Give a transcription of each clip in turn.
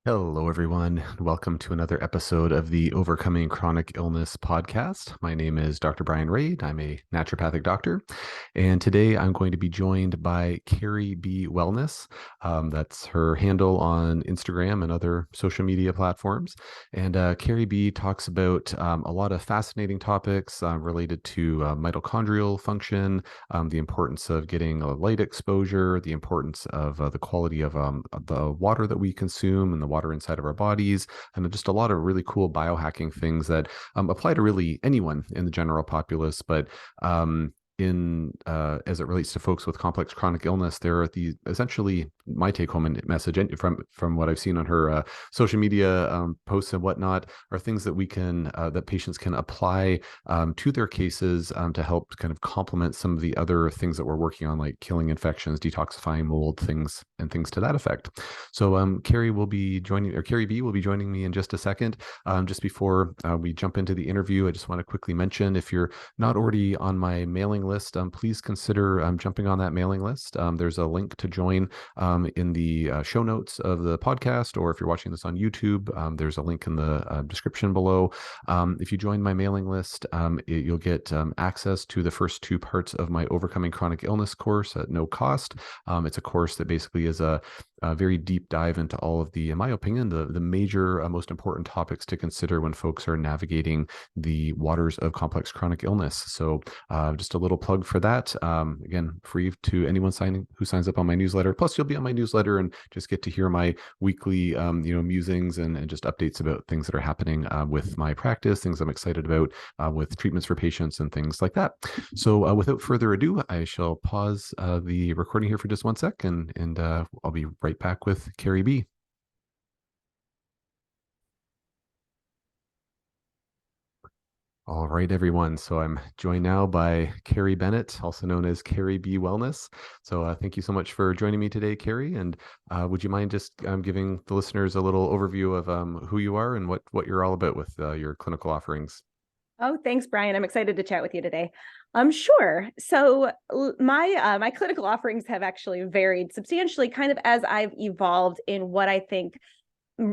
Hello, everyone. Welcome to another episode of the Overcoming Chronic Illness podcast. My name is Dr. Brian Rade. I'm a naturopathic doctor. And today I'm going to be joined by Carrie B. Wellness. That's her handle on Instagram and other social media platforms. And Carrie B talks about a lot of fascinating topics related to mitochondrial function, the importance of getting a light exposure, the importance of the quality of the water that we consume and the water inside of our bodies, and just a lot of really cool biohacking things that apply to really anyone in the general populace. But in as it relates to folks with complex chronic illness, there are the essentially my take-home message from what I've seen on her social media posts and whatnot are things that we can that patients can apply to their cases to help kind of complement some of the other things that we're working on, like killing infections, detoxifying mold, things to that effect. So Carrie B will be joining me in just a second. Just before we jump into the interview, I just want to quickly mention, if you're not already on my mailing list, please consider jumping on that mailing list. There's a link to join in the show notes of the podcast, or if you're watching this on YouTube, there's a link in the description below. If you join my mailing list, you'll get access to the first two parts of my Overcoming Chronic Illness course at no cost. It's a course that basically is a very deep dive into all of the, in my opinion, the major, most important topics to consider when folks are navigating the waters of complex chronic illness. So just a little plug for that. Again, free to anyone who signs up on my newsletter. Plus, you'll be on my newsletter and just get to hear my weekly, musings and just updates about things that are happening with my practice, things I'm excited about with treatments for patients and things like that. So without further ado, I shall pause the recording here for just 1 sec, and I'll be right back with Carrie B. All right, everyone. So I'm joined now by Carrie Bennett, also known as Carrie B Wellness. So thank you so much for joining me today, Carrie. And would you mind just giving the listeners a little overview of who you are and what you're all about with your clinical offerings? Oh, thanks, Brian. I'm excited to chat with you today. Sure. So my clinical offerings have actually varied substantially, kind of as I've evolved in what I think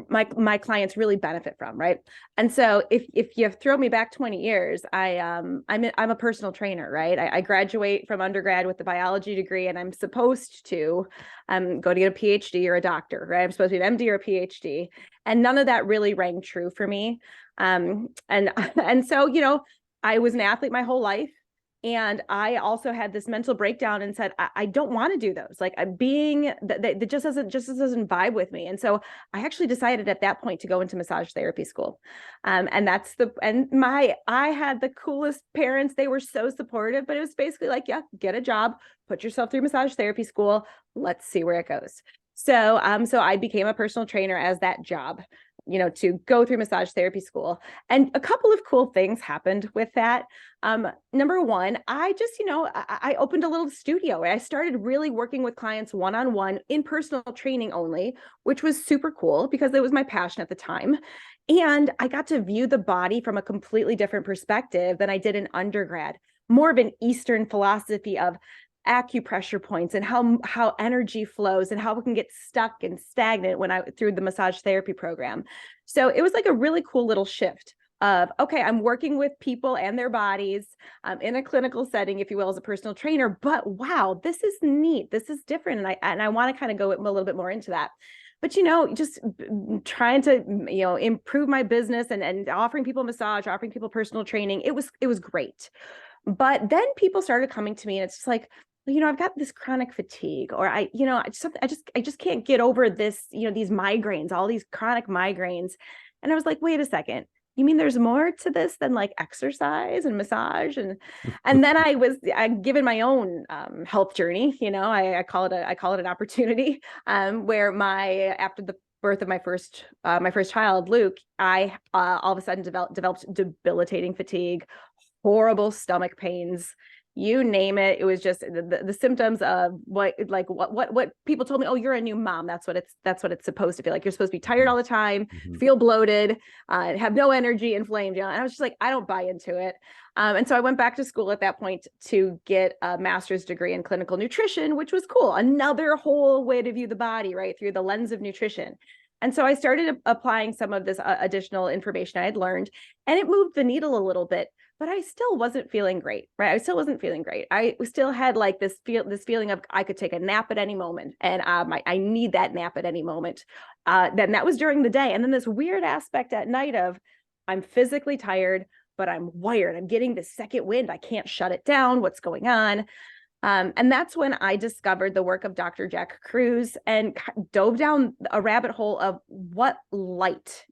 my clients really benefit from, right? And so if you throw me back 20 years, I'm a personal trainer, right? I graduate from undergrad with the biology degree, and I'm supposed to go to get a PhD or a doctor, right? I'm supposed to be an MD or a PhD, and none of that really rang true for me. And so I was an athlete my whole life. And I also had this mental breakdown and said, I don't want to do those. Like that just doesn't vibe with me. And so I actually decided at that point to go into massage therapy school. And I had the coolest parents. They were so supportive, but it was basically like, yeah, get a job, put yourself through massage therapy school. Let's see where it goes. So I became a personal trainer as that job, to go through massage therapy school. And a couple of cool things happened with that. Number one, I opened a little studio. I started really working with clients one-on-one in personal training only, which was super cool because it was my passion at the time. And I got to view the body from a completely different perspective than I did in undergrad, more of an Eastern philosophy of acupressure points and how energy flows and how we can get stuck and stagnant through the massage therapy program. So it was like a really cool little shift of, okay, I'm working with people and their bodies in a clinical setting, if you will, as a personal trainer, but wow, this is neat. This is different. And I want to kind of go a little bit more into that. But, just trying to, improve my business and offering people massage, offering people personal training, it was great. But then people started coming to me, and it's just like, I've got this chronic fatigue, or I just can't get over this, these migraines, all these chronic migraines. And I was like, wait a second, you mean there's more to this than like exercise and massage? And then I given my own health journey, I call it an opportunity, where after the birth of my first child, Luke, I all of a sudden developed debilitating fatigue, horrible stomach pains, you name it. It was just the symptoms of what people told me. Oh, you're a new mom. That's what it's supposed to feel like. You're supposed to be tired all the time, feel bloated, have no energy, inflamed. And I was just like, I don't buy into it. And so I went back to school at that point to get a master's degree in clinical nutrition, which was cool. Another whole way to view the body, right, through the lens of nutrition. And so I started applying some of this additional information I had learned, and it moved the needle a little bit, but I still wasn't feeling great, right? I still wasn't feeling great. I still had like this feeling of I could take a nap at any moment, and I need that nap at any moment. Then that was during the day. And then this weird aspect at night of I'm physically tired, but I'm wired. I'm getting this second wind. I can't shut it down. What's going on? And that's when I discovered the work of Dr. Jack Kruse and dove down a rabbit hole of what light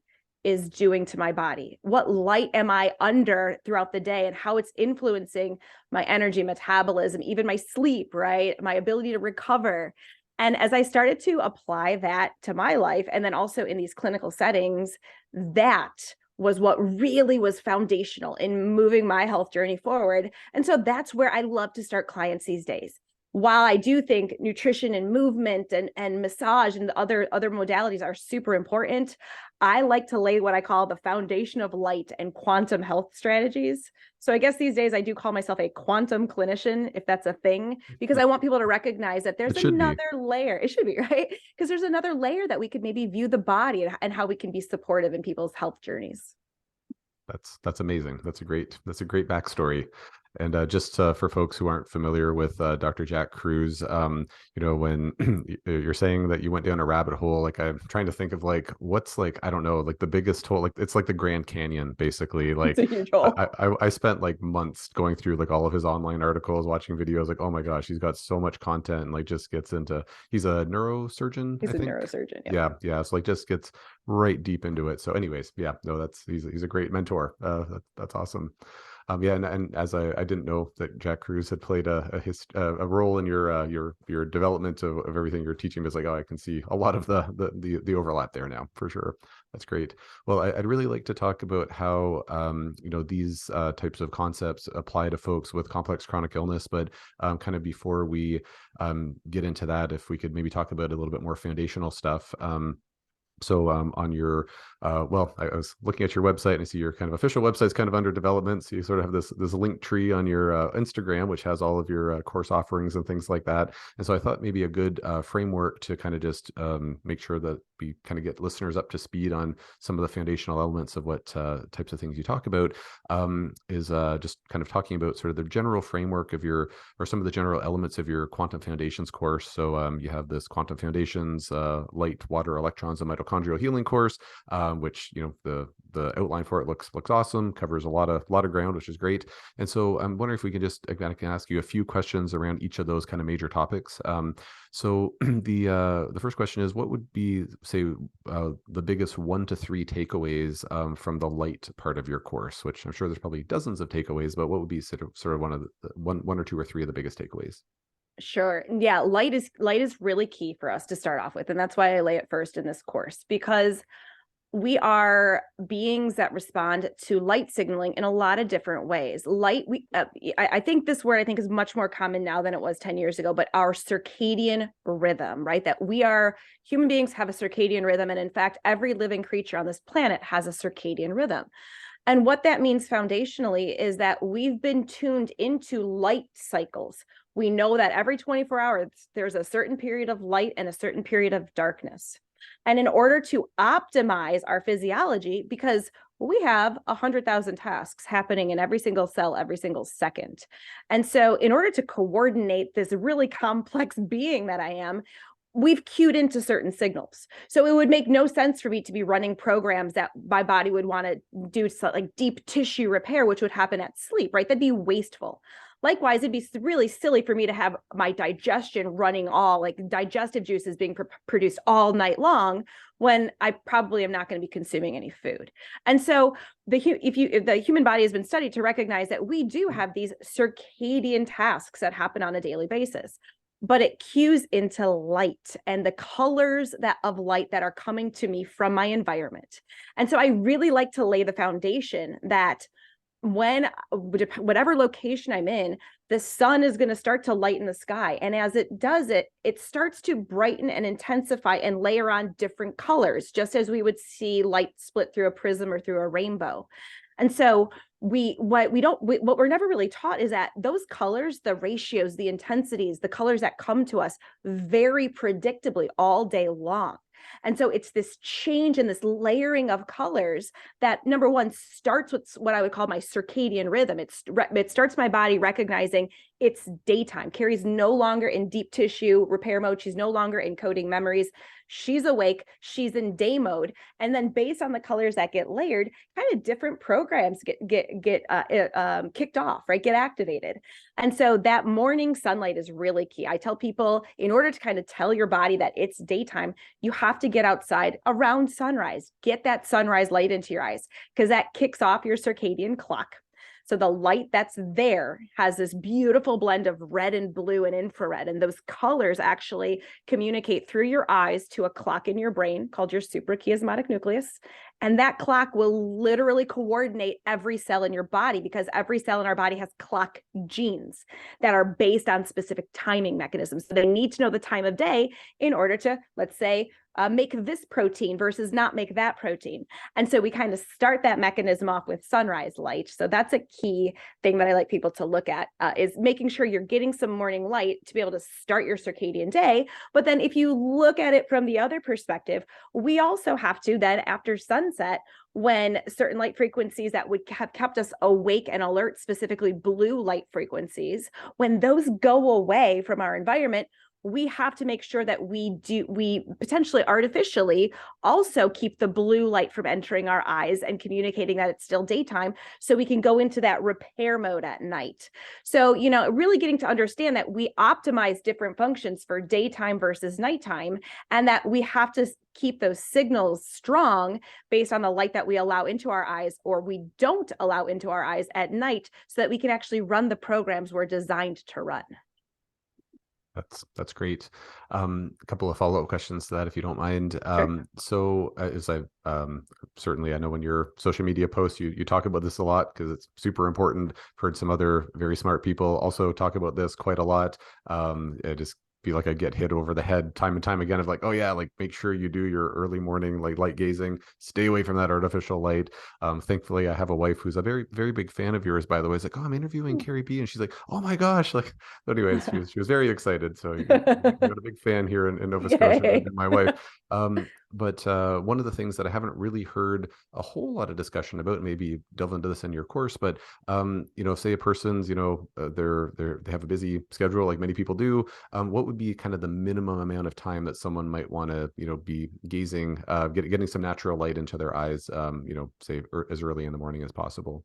is doing to my body. What light am I under throughout the day and how it's influencing my energy, metabolism, even my sleep, right? My ability to recover. And as I started to apply that to my life, and then also in these clinical settings, that was what really was foundational in moving my health journey forward. And so that's where I love to start clients these days. While I do think nutrition and movement and massage and the other modalities are super important, I like to lay what I call the foundation of light and quantum health strategies. So I guess these days I do call myself a quantum clinician, if that's a thing, because I want people to recognize that there's another layer. It should be, right? Because there's another layer that we could maybe view the body and how we can be supportive in people's health journeys. That's amazing. That's a great backstory. And just for folks who aren't familiar with Dr. Jack Kruse, when you're saying that you went down a rabbit hole, like I'm trying to think of like what's like, I don't know, like the biggest hole, like it's like the Grand Canyon, basically. Like it's a huge hole. I spent like months going through like all of his online articles, watching videos, like, oh my gosh, he's got so much content, and like just gets into, he's a neurosurgeon. He's a neurosurgeon. Yeah. So like just gets right deep into it. So anyways, yeah, no, he's a great mentor. That's awesome. And as I didn't know that Jack Kruse had played a role in your development of everything you're teaching. It's like, oh, I can see a lot of the overlap there now, for sure. That's great. Well, I'd really like to talk about how these types of concepts apply to folks with complex chronic illness. But kind of before we get into that, if we could maybe talk about a little bit more foundational stuff. So on your, I was looking at your website and I see your kind of official website's kind of under development. So you sort of have this link tree on your Instagram, which has all of your course offerings and things like that. And so I thought maybe a good framework to kind of just make sure that we kind of get listeners up to speed on some of the foundational elements of what types of things you talk about is just kind of talking about sort of the general framework of or some of the general elements of your Quantum Foundations course. So you have this Quantum Foundations, light, water, electrons, and mitochondrial healing course, which the outline for it looks awesome, covers a lot of ground, which is great. And so I'm wondering if we can just, again, I can ask you a few questions around each of those kind of major topics. So the first question is, what would be, say, the biggest 1 to 3 takeaways from the light part of your course? Which I'm sure there's probably dozens of takeaways, but what would be sort of one of the one or two or three of the biggest takeaways? Sure. Yeah, light is really key for us to start off with, and that's why I lay it first in this course, because we are beings that respond to light signaling in a lot of different ways. Light, I think this word is much more common now than it was 10 years ago, but our circadian rhythm, right? That human beings have a circadian rhythm. And in fact, every living creature on this planet has a circadian rhythm. And what that means foundationally is that we've been tuned into light cycles. We know that every 24 hours, there's a certain period of light and a certain period of darkness. And in order to optimize our physiology, because we have 100,000 tasks happening in every single cell, every single second. And so in order to coordinate this really complex being that I am, we've cued into certain signals. So it would make no sense for me to be running programs that my body would want to do like deep tissue repair, which would happen at sleep, right? That'd be wasteful. Likewise, it'd be really silly for me to have my digestion running all like digestive juices being produced all night long when I probably am not going to be consuming any food. And so if the human body has been studied to recognize that we do have these circadian tasks that happen on a daily basis, but it cues into light and the colors of light that are coming to me from my environment. And so I really like to lay the foundation that whatever location I'm in, the sun is going to start to lighten the sky. And as it does it starts to brighten and intensify and layer on different colors, just as we would see light split through a prism or through a rainbow. And so what we're never really taught is that those colors, the ratios, the intensities, the colors that come to us very predictably all day long. And so it's this change in this layering of colors that, number one, starts with what I would call my circadian rhythm. It starts my body recognizing it's daytime. Carrie's no longer in deep tissue repair mode. She's no longer encoding memories. She's awake. She's in day mode. And then based on the colors that get layered, kind of different programs get kicked off, right? Get activated. And so that morning sunlight is really key. I tell people, in order to kind of tell your body that it's daytime, you have to get outside around sunrise. Get that sunrise light into your eyes, because that kicks off your circadian clock. So the light that's there has this beautiful blend of red and blue and infrared. And those colors actually communicate through your eyes to a clock in your brain called your suprachiasmatic nucleus. And that clock will literally coordinate every cell in your body, because every cell in our body has clock genes that are based on specific timing mechanisms. So they need to know the time of day in order to, let's say, make this protein versus not make that protein. And so we kind of start that mechanism off with sunrise light. So that's a key thing that I like people to look at, is making sure you're getting some morning light to be able to start your circadian day. But then if you look at it from the other perspective, we also have to then, after sunset, when certain light frequencies that would have kept us awake and alert, specifically blue light frequencies, when those go away from our environment, we have to make sure that we potentially artificially also keep the blue light from entering our eyes and communicating that it's still daytime, so we can go into that repair mode at night. So, really getting to understand that we optimize different functions for daytime versus nighttime, and that we have to keep those signals strong based on the light that we allow into our eyes or we don't allow into our eyes at night, so that we can actually run the programs we're designed to run. That's great. A couple of follow-up questions to that, if you don't mind. Sure. So as I certainly, I know in your social media posts, you talk about this a lot because it's super important. I've heard some other very smart people also talk about this quite a lot. I just feel like I get hit over the head time and time again of like, oh yeah, like make sure you do your early morning like light gazing, stay away from that artificial light. Thankfully I have a wife who's a very, very big fan of yours, by the way. It's like, oh, I'm interviewing Carrie B, and she's like, oh my gosh, like, anyways, she was very excited. So you got a big fan here in Nova Scotia, Yay. and my wife. But one of the things that I haven't really heard a whole lot of discussion about, maybe delve into this in your course, but say a person's, they have a busy schedule like many people do. What would be kind of the minimum amount of time that someone might want to, be gazing, getting some natural light into their eyes, say as early in the morning as possible?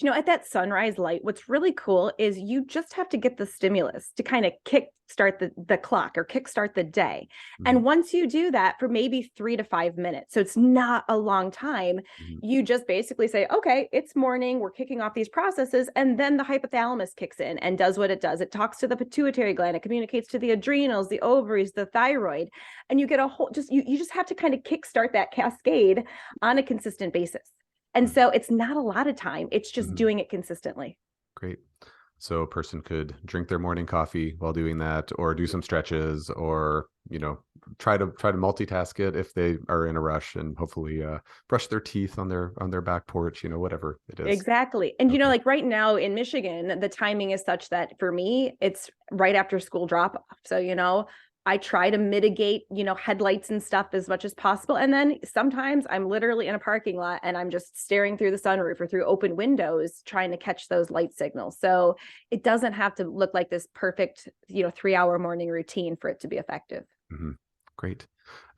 At that sunrise light, what's really cool is you just have to get the stimulus to kind of kickstart the clock or kickstart the day. Mm-hmm. And once you do that for maybe 3 to 5 minutes, so it's not a long time, Mm-hmm. you just basically say, okay, it's morning, we're kicking off these processes. And then the hypothalamus kicks in and does what it does. It talks to the pituitary gland, it communicates to the adrenals, the ovaries, the thyroid, and you get a whole, you just have to kind of kickstart that cascade on a consistent basis. And so it's not a lot of time. It's just doing it consistently. Great. So a person could drink their morning coffee while doing that, or do some stretches, or, try to multitask it if they are in a rush, and hopefully brush their teeth on their back porch, whatever it is. Exactly. And, Okay. like right now in Michigan, the timing is such that for me, it's right after school drop off. So, I try to mitigate, headlights and stuff as much as possible. And then sometimes I'm literally in a parking lot and I'm just staring through the sunroof or through open windows, trying to catch those light signals. So it doesn't have to look like this perfect, 3-hour morning routine for it to be effective. Mm-hmm. Great.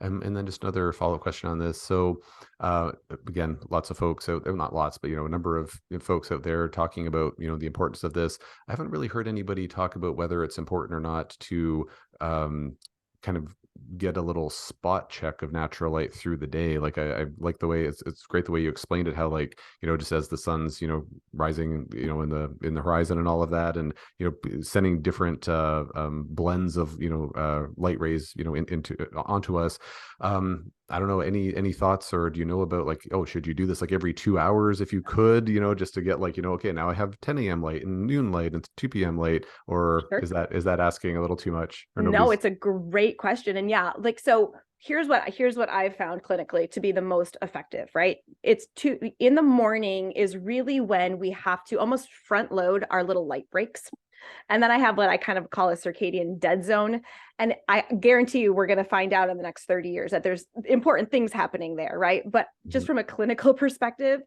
And then just another follow-up question on this. So again, lots of folks out there, not lots, but a number of folks out there talking about the importance of this. I haven't really heard anybody talk about whether it's important or not to kind of get a little spot check of natural light through the day. Like I like the way it's great the way you explained it, how like just as the sun's rising in the horizon and all of that, and sending different blends of light rays into onto us. I don't know, any thoughts, or do you know about like, oh, should you do this like every 2 hours if you could, just to get like, okay, now I have 10 a.m. light and noon light and 2 p.m. light, or Sure. is that asking a little too much? Or No, it's a great question. And yeah, like, so here's what I've found clinically to be the most effective, right? It's in the morning is really when we have to almost front load our little light breaks. And then I have what I kind of call a circadian dead zone. And I guarantee you, we're going to find out in the next 30 years that there's important things happening there, right? But just from a clinical perspective,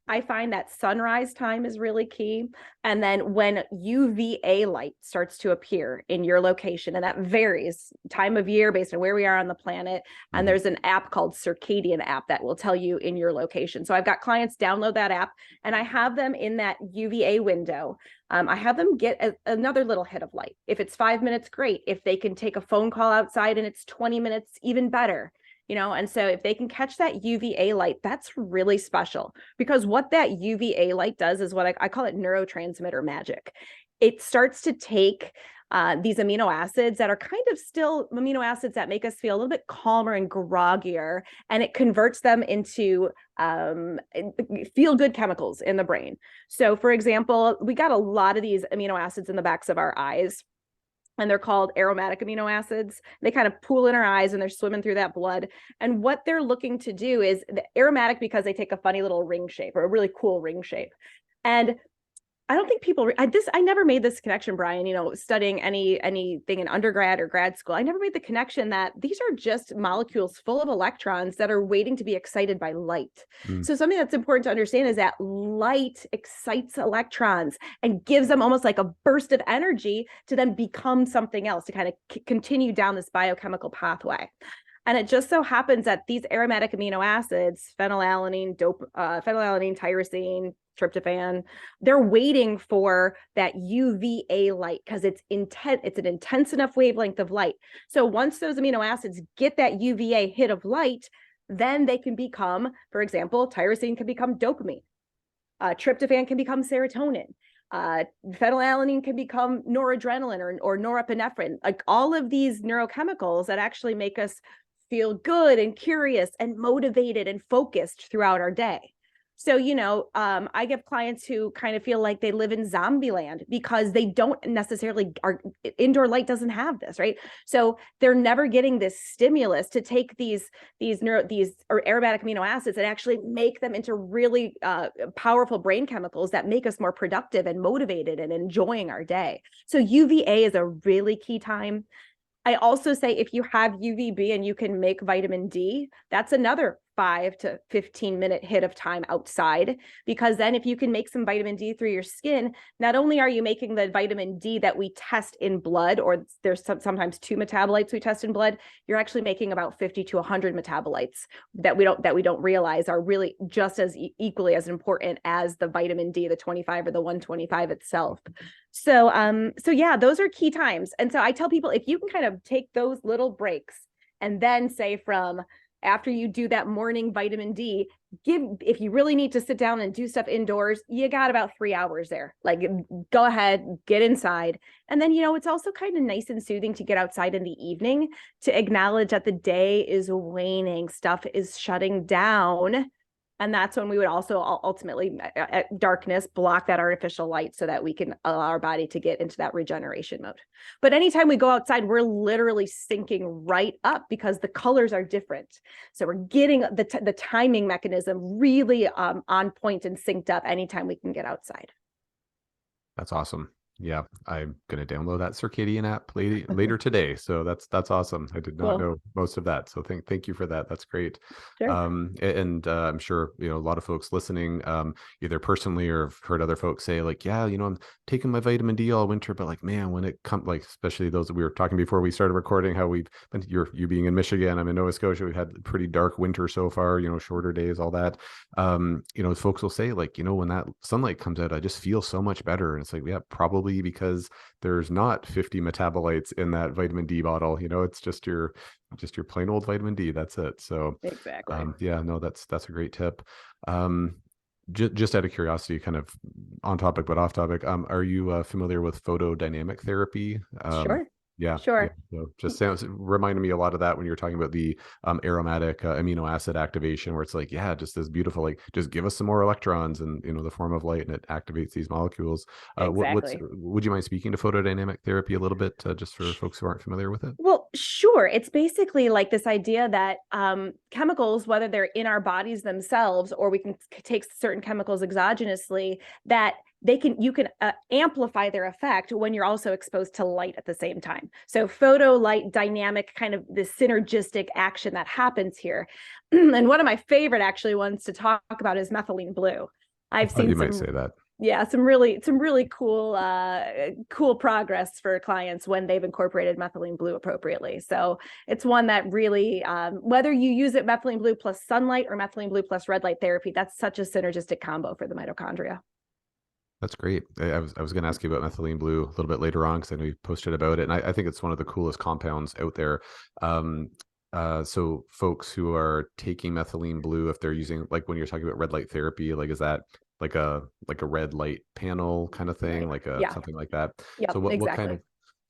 I find that sunrise time is really key. And then when UVA light starts to appear in your location, and that varies time of year based on where we are on the planet. And there's an app called Circadian app that will tell you in your location. So I've got clients download that app and I have them in that UVA window. I have them get another little hit of light. If it's 5 minutes, great. If they can take a phone call outside and it's 20 minutes, even better. And so if they can catch that UVA light, that's really special, because what that UVA light does is what I call it neurotransmitter magic. It starts to take these amino acids that are kind of still amino acids that make us feel a little bit calmer and groggier, and it converts them into feel-good chemicals in the brain. So for example, we got a lot of these amino acids in the backs of our eyes, and they're called aromatic amino acids. They kind of pool in our eyes and they're swimming through that blood. And what they're looking to do is the aromatic, because they take a funny little ring shape, or a really cool ring shape. And I don't think people, I never made this connection, Brian, studying anything in undergrad or grad school. I never made the connection that these are just molecules full of electrons that are waiting to be excited by light. So something that's important to understand is that light excites electrons and gives them almost like a burst of energy to then become something else, to kind of continue down this biochemical pathway. And it just so happens that these aromatic amino acids, phenylalanine, tyrosine, tryptophan, they're waiting for that UVA light because it's an intense enough wavelength of light. So once those amino acids get that UVA hit of light, then they can become, for example, tyrosine can become dopamine. Tryptophan can become serotonin. Phenylalanine can become noradrenaline or norepinephrine. Like all of these neurochemicals that actually make us feel good and curious and motivated and focused throughout our day. So, I get clients who kind of feel like they live in zombie land because they don't necessarily, indoor light doesn't have this, right? So they're never getting this stimulus to take these aromatic amino acids and actually make them into really powerful brain chemicals that make us more productive and motivated and enjoying our day. So UVA is a really key time. I also say if you have UVB and you can make vitamin D, that's another 5 to 15 minute hit of time outside, because then if you can make some vitamin D through your skin, not only are you making the vitamin D that we test in blood, or there's sometimes 2 metabolites we test in blood, you're actually making about 50 to 100 metabolites that we don't realize are really just as equally as important as the vitamin D, the 25 or the 125 itself. So yeah, those are key times. And so I tell people, if you can kind of take those little breaks and then say from after you do that morning vitamin D, if you really need to sit down and do stuff indoors, you got about 3 hours there. Like, go ahead, get inside. And then, it's also kind of nice and soothing to get outside in the evening to acknowledge that the day is waning, stuff is shutting down. And that's when we would also ultimately, at darkness, block that artificial light so that we can allow our body to get into that regeneration mode. But anytime we go outside, we're literally syncing right up because the colors are different. So we're getting the timing mechanism really on point and synced up anytime we can get outside. That's awesome. Yeah, I'm going to download that circadian app later today. So that's awesome. I did not know most of that. So thank you for that. That's great. Sure. And I'm sure, a lot of folks listening, either personally or have heard other folks say like, yeah, I'm taking my vitamin D all winter, but like, man, when it comes, like, especially those that we were talking before we started recording, how we've been, you being in Michigan, I'm in Nova Scotia, we've had pretty dark winter so far, shorter days, all that. Folks will say like, when that sunlight comes out, I just feel so much better. And it's like, yeah, probably because there's not 50 metabolites in that vitamin D bottle. It's just your plain old vitamin D. That's it. So exactly. Yeah, no, that's a great tip. Just out of curiosity, kind of on topic but off topic, are you familiar with photodynamic therapy? Sure. Yeah, sure. Yeah. So just reminded me a lot of that when you're talking about the aromatic amino acid activation, where it's like, yeah, just this beautiful, like, just give us some more electrons and the form of light, and it activates these molecules. Exactly. Would you mind speaking to photodynamic therapy a little bit, just for folks who aren't familiar with it? Well, sure. It's basically like this idea that chemicals, whether they're in our bodies themselves or we can take certain chemicals exogenously, that you can amplify their effect when you're also exposed to light at the same time. So photo light dynamic, kind of this synergistic action that happens here. And one of my favorite actually ones to talk about is methylene blue. I I've thought you seen might say that. some really cool progress for clients when they've incorporated methylene blue appropriately. So it's one that really, whether you use it methylene blue plus sunlight or methylene blue plus red light therapy, that's such a synergistic combo for the mitochondria. That's great. I was going to ask you about methylene blue a little bit later on because I know you posted about it, and I think it's one of the coolest compounds out there. So folks who are taking methylene blue, if they're using, like when you're talking about red light therapy, like is that like a red light panel kind of thing, Right. like a Yeah. something like that? Yep. So Exactly.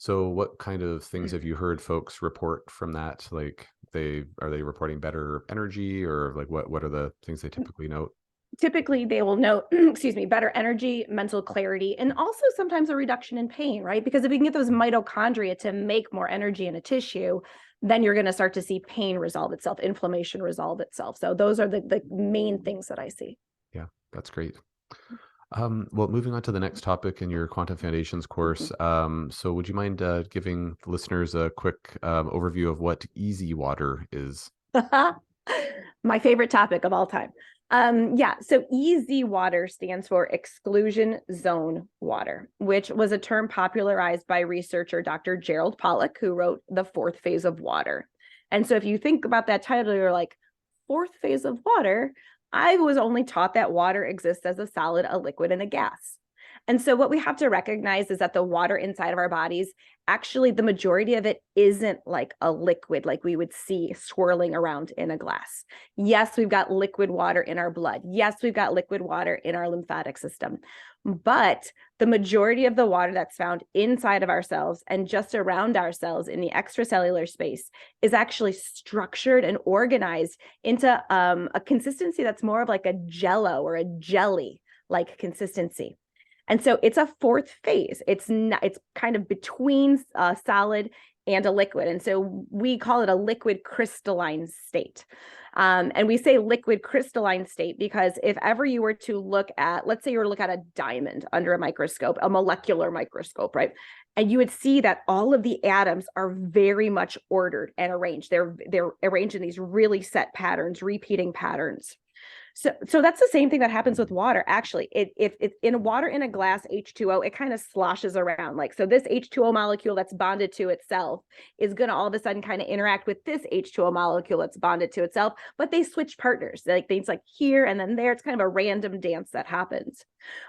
what kind of things have you heard folks report from that? Like are they reporting better energy, or like what are the things they typically note? Typically they will note, excuse me, better energy, mental clarity, and also sometimes a reduction in pain, right? Because if you can get those mitochondria to make more energy in a tissue, then you're going to start to see pain resolve itself, inflammation resolve itself. So those are the main things that I see. Yeah, that's great. Well, moving on to the next topic in your Quantum Foundations course. So would you mind giving the listeners a quick overview of what easy water is? My favorite topic of all time. So easy water stands for exclusion zone water, which was a term popularized by researcher Dr. Gerald Pollack, who wrote The Fourth Phase of Water. And so if you think about that title, you're like, fourth phase of water? I was only taught that water exists as a solid, a liquid, and a gas. And so what we have to recognize is that the water inside of our bodies, actually the majority of it isn't like a liquid like we would see swirling around in a glass. Yes, we've got liquid water in our blood. Yes, we've got liquid water in our lymphatic system. But the majority of the water that's found inside of our cells and just around our cells in the extracellular space is actually structured and organized into a consistency that's more of like a jello or a jelly like consistency. And so it's a fourth phase. It's kind of between a solid and a liquid. And so we call it a liquid crystalline state. And we say liquid crystalline state because if ever you were to look at, let's say you were to look at a diamond under a microscope, a molecular microscope, right? And you would see that all of the atoms are very much ordered and arranged. They're arranged in these really set patterns, repeating patterns. So that's the same thing that happens with water. Actually, if it's in water in a glass, H2O, it kind of sloshes around. Like, so this H2O molecule that's bonded to itself is going to all of a sudden kind of interact with this H2O molecule that's bonded to itself, but they switch partners. Like things like here and then there. It's kind of a random dance that happens.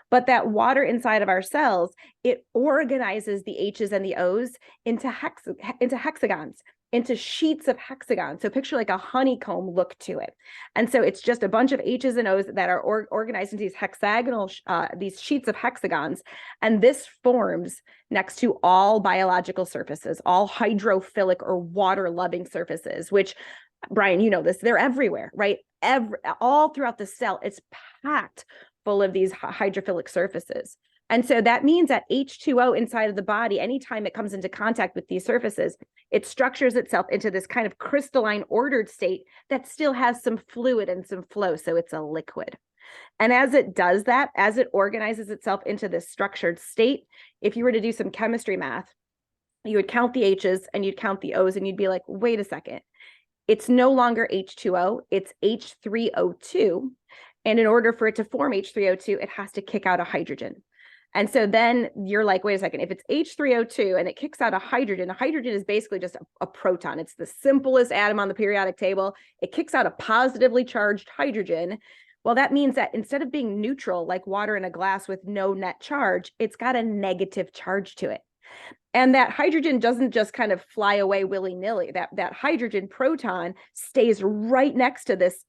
But that water inside of our cells, it organizes the H's and the O's into hexagons, into sheets of hexagons. So picture like a honeycomb look to it. And so it's just a bunch of H's and O's that are organized into these hexagonal, these sheets of hexagons. And this forms next to all biological surfaces, all hydrophilic or water-loving surfaces, which, Brian, you know this, they're everywhere, right? All throughout the cell, it's packed full of these hydrophilic surfaces. And so that means that H2O inside of the body, anytime it comes into contact with these surfaces, it structures itself into this kind of crystalline ordered state that still has some fluid and some flow. So it's a liquid. And as it does that, as it organizes itself into this structured state, if you were to do some chemistry math, you would count the H's and you'd count the O's and you'd be like, wait a second, it's no longer H2O, it's H3O2. And in order for it to form H3O2, it has to kick out a hydrogen. And so then you're like, wait a second, if it's H3O2 and it kicks out a hydrogen is basically just a proton. It's the simplest atom on the periodic table. It kicks out a positively charged hydrogen. Well, that means that instead of being neutral, like water in a glass with no net charge, it's got a negative charge to it. And that hydrogen doesn't just kind of fly away willy-nilly. That hydrogen proton stays right next to this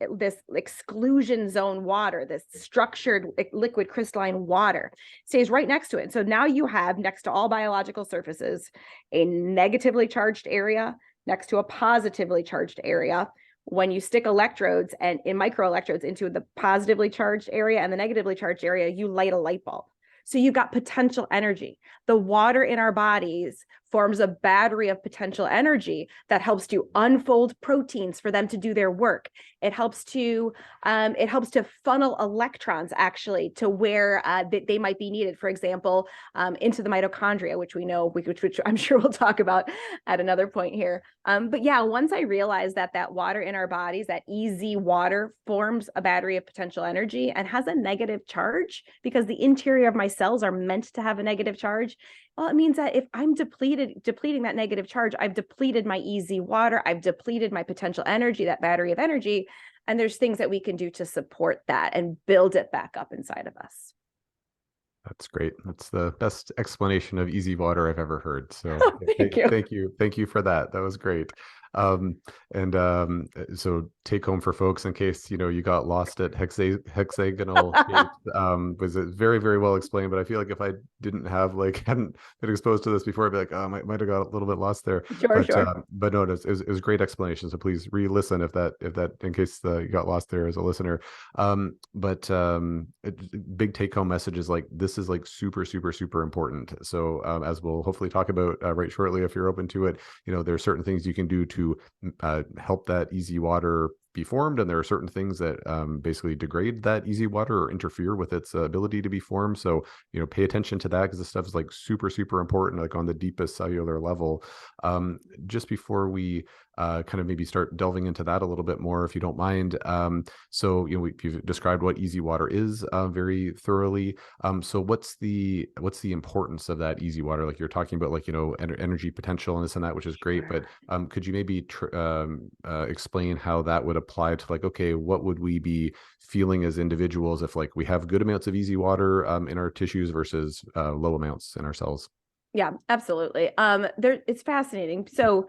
exclusion zone water, this structured liquid crystalline water, stays right next to it. So now you have, next to all biological surfaces, a negatively charged area next to a positively charged area. When you stick electrodes and in microelectrodes into the positively charged area and the negatively charged area, you light a light bulb. So you've got potential energy. The water in our bodies forms a battery of potential energy that helps to unfold proteins for them to do their work. It helps to funnel electrons actually to where they might be needed. For example, into the mitochondria, which we know, which I'm sure we'll talk about at another point here. But yeah, once I realized that water in our bodies, that easy water, forms a battery of potential energy and has a negative charge, because the interior of my cells are meant to have a negative charge. Well, it means that if I'm depleting that negative charge, I've depleted my easy water, I've depleted my potential energy, that battery of energy. And there's things that we can do to support that and build it back up inside of us. That's great. That's the best explanation of easy water I've ever heard. So Thank you. thank you for that. That was great. So take home for folks in case, you got lost at hexagonal shapes, was it very, very well explained, but I feel like if I didn't have hadn't been exposed to this before, I'd be like, oh, I might have got a little bit lost there. Sure. But no, it was great explanation. So please re-listen if that in case you got lost there as a listener. Big take home message is this is super, super, super important. So as we'll hopefully talk about right shortly, if you're open to it, there are certain things you can do to help that easy water be formed, and there are certain things that basically degrade that easy water or interfere with its ability to be formed. So pay attention to that, because this stuff is super, super important, on the deepest cellular level. Just before we kind of maybe start delving into that a little bit more, if you don't mind. So you've described what easy water is very thoroughly. So what's the importance of that easy water? You're talking about energy potential and this and that, which is great. Sure. But could you maybe explain how that would apply to okay, what would we be feeling as individuals if we have good amounts of easy water in our tissues versus low amounts in our cells? Yeah, absolutely. It's fascinating. So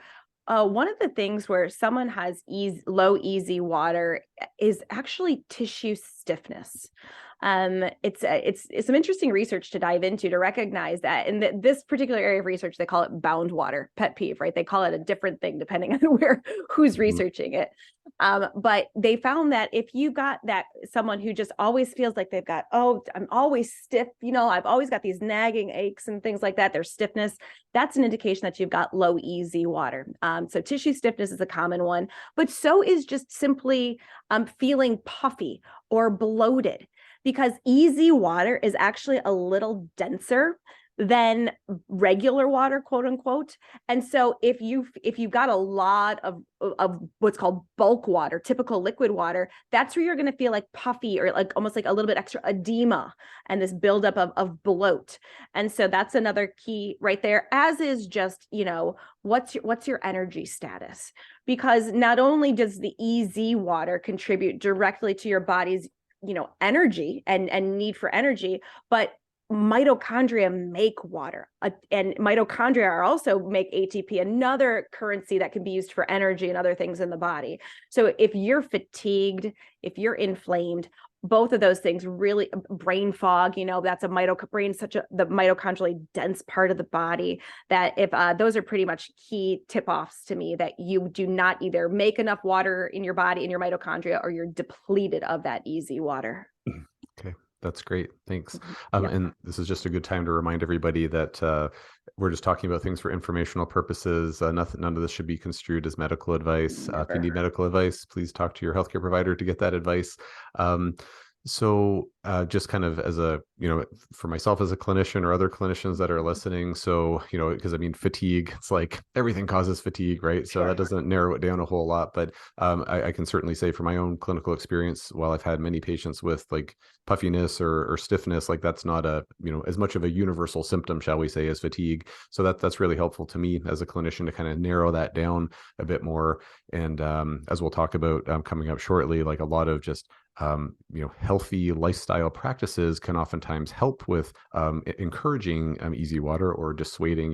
one of the things where someone has low easy water is actually tissue stiffness. It's some interesting research to dive into to recognize that in this particular area of research, they call it bound water, pet peeve, right? They call it a different thing depending on who's researching it. But they found that if you got someone who just always feels like they've got, oh, I'm always stiff, I've always got these nagging aches and things like that, their stiffness, that's an indication that you've got low easy water. So tissue stiffness is a common one, but so is just simply feeling puffy or bloated, because easy water is actually a little denser than regular water, quote unquote. And so if you've got a lot of what's called bulk water, typical liquid water, that's where you're going to feel puffy or almost a little bit extra edema and this buildup of bloat. And so that's another key right there, as is just, what's your energy status? Because not only does the easy water contribute directly to your body's energy and need for energy, but mitochondria make water, and mitochondria are also make ATP, another currency that can be used for energy and other things in the body. So if you're fatigued, if you're inflamed, both of those things really, brain fog, that's the mitochondrially dense part of the body, that if those are pretty much key tip-offs to me, that you do not either make enough water in your body, in your mitochondria, or you're depleted of that easy water. Okay. That's great. Thanks. Yeah. And this is just a good time to remind everybody that we're just talking about things for informational purposes. None of this should be construed as medical advice. If you need medical advice, please talk to your healthcare provider to get that advice. So just kind of as a, for myself as a clinician or other clinicians that are listening. So, because fatigue, it's everything causes fatigue, right? So that doesn't narrow it down a whole lot. But I can certainly say from my own clinical experience, while I've had many patients with puffiness or stiffness, that's not as much of a universal symptom, shall we say, as fatigue. So that's really helpful to me as a clinician to kind of narrow that down a bit more. And as we'll talk about coming up shortly, a lot of just healthy lifestyle practices can oftentimes help with encouraging easy water or dissuading,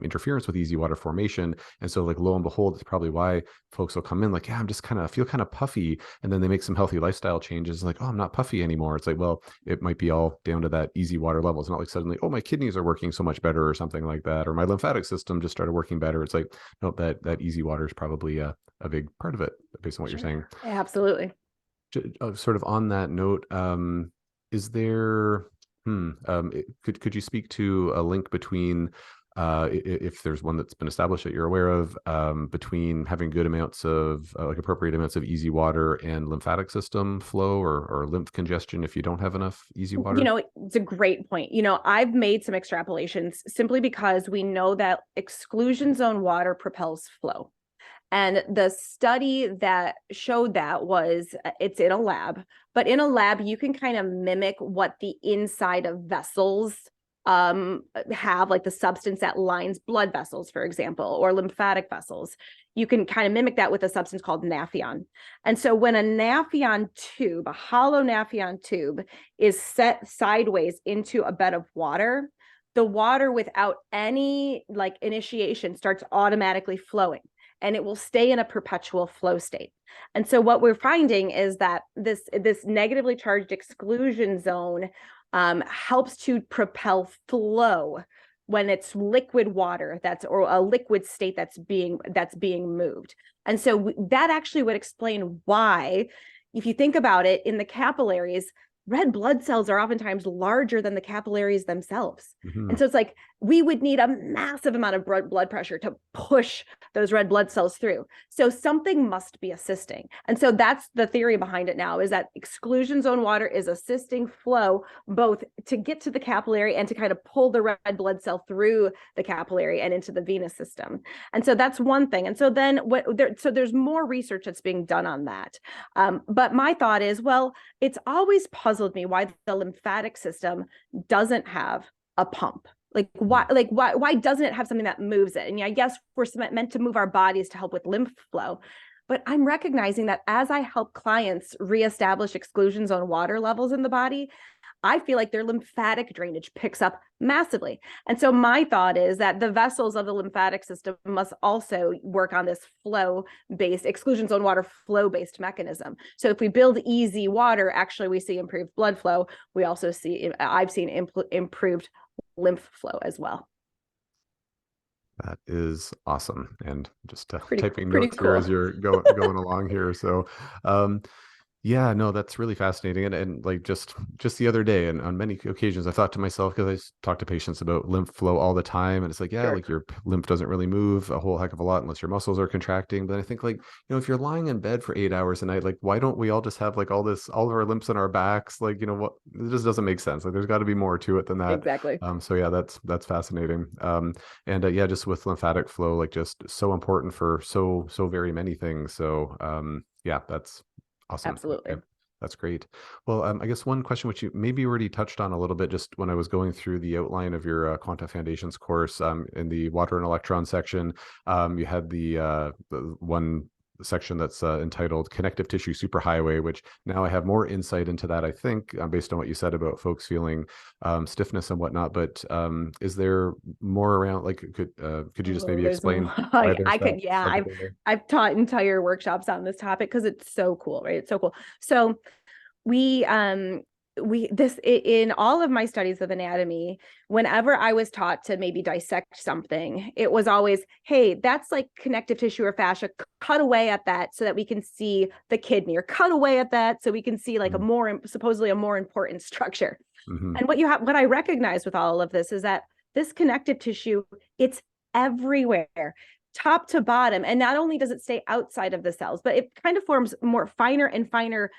interference with easy water formation. And so lo and behold, it's probably why folks will come in yeah, I'm just feel kind of puffy. And then they make some healthy lifestyle changes oh, I'm not puffy anymore. It's well, it might be all down to that easy water level. It's not suddenly, oh, my kidneys are working so much better or something like that, or my lymphatic system just started working better. It's no, that easy water is probably a big part of it based on what you're saying. Yeah, absolutely. Sort of on that note, is there, could you speak to a link between if there's one that's been established that you're aware of, between having good amounts of like appropriate amounts of easy water and lymphatic system flow or lymph congestion if you don't have enough easy water? It's a great point. I've made some extrapolations simply because we know that exclusion zone water propels flow. And the study that showed that it's in a lab, but in a lab, you can kind of mimic what the inside of vessels have, like the substance that lines blood vessels, for example, or lymphatic vessels. You can kind of mimic that with a substance called Nafion. And so when a Nafion tube, a hollow Nafion tube, is set sideways into a bed of water, the water without any like initiation starts automatically flowing, and it will stay in a perpetual flow state. And so what we're finding is that this negatively charged exclusion zone helps to propel flow when it's liquid water or a liquid state that's being moved. And so that actually would explain why, if you think about it, in the capillaries, red blood cells are oftentimes larger than the capillaries themselves. Mm-hmm. And so it's like we would need a massive amount of blood pressure to push those red blood cells through. So something must be assisting. And so that's the theory behind it now, is that exclusion zone water is assisting flow both to get to the capillary and to kind of pull the red blood cell through the capillary and into the venous system. And so that's one thing. And so then there's more research that's being done on that. But my thought is, well, it's always puzzled me why the lymphatic system doesn't have a pump. Why doesn't it have something that moves it? And yeah, I guess we're meant to move our bodies to help with lymph flow. But I'm recognizing that as I help clients reestablish exclusion zone water levels in the body, I feel like their lymphatic drainage picks up massively. And so my thought is that the vessels of the lymphatic system must also work on this flow-based, exclusion zone water flow-based mechanism. So if we build easy water, actually we see improved blood flow. We also I've seen improved lymph flow as well. That is awesome. And just pretty typing notes cool. here as you're going along here. So, yeah, no, that's really fascinating. And like just the other day, and on many occasions, I thought to myself, because I talk to patients about lymph flow all the time, and it's like, yeah, Sure. like your lymph doesn't really move a whole heck of a lot unless your muscles are contracting. But I think, like, if you're lying in bed for 8 hours a night, like, why don't we all just have like all of our lymphs in our backs? Like, what, it just doesn't make sense. Like, there's got to be more to it than that. Exactly. So yeah, that's fascinating. And yeah, just with lymphatic flow, like just so important for so very many things. So yeah, that's awesome. Absolutely. Okay. That's great. Well, I guess one question which you maybe already touched on a little bit just when I was going through the outline of your Quanta Foundations course, in the water and electron section, you had the one section that's entitled Connective Tissue Superhighway, which now I have more insight into that, I think, based on what you said about folks feeling stiffness and whatnot. But is there more around, like, could you just maybe explain why there's I could, that yeah, subject there? I've taught entire workshops on this topic because it's so cool, right? It's so cool. So we in all of my studies of anatomy, whenever I was taught to maybe dissect something, it was always, hey, that's like connective tissue or fascia, cut away at that so that we can see the kidney, or cut away at that so we can see like supposedly a more important structure. Mm-hmm. And what I recognize with all of this is that this connective tissue, it's everywhere, top to bottom. And not only does it stay outside of the cells, but it kind of forms more finer and finer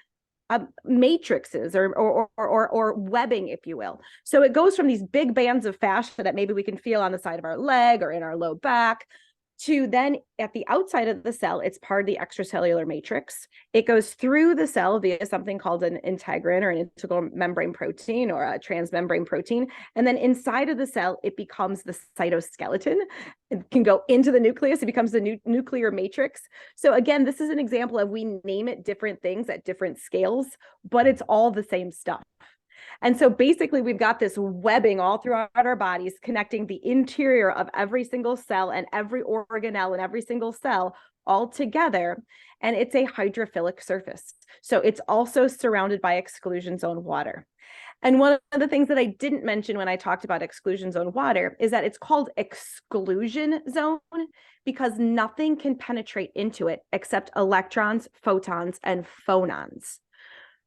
matrices or webbing, if you will. So it goes from these big bands of fascia that maybe we can feel on the side of our leg or in our low back, to then at the outside of the cell, it's part of the extracellular matrix. It goes through the cell via something called an integrin or an integral membrane protein or a transmembrane protein. And then inside of the cell, it becomes the cytoskeleton. It can go into the nucleus. It becomes the nuclear matrix. So again, this is an example of, we name it different things at different scales, but it's all the same stuff. And so basically we've got this webbing all throughout our bodies connecting the interior of every single cell and every organelle and every single cell all together. And it's a hydrophilic surface. So it's also surrounded by exclusion zone water. And one of the things that I didn't mention when I talked about exclusion zone water is that it's called exclusion zone because nothing can penetrate into it except electrons, photons, and phonons.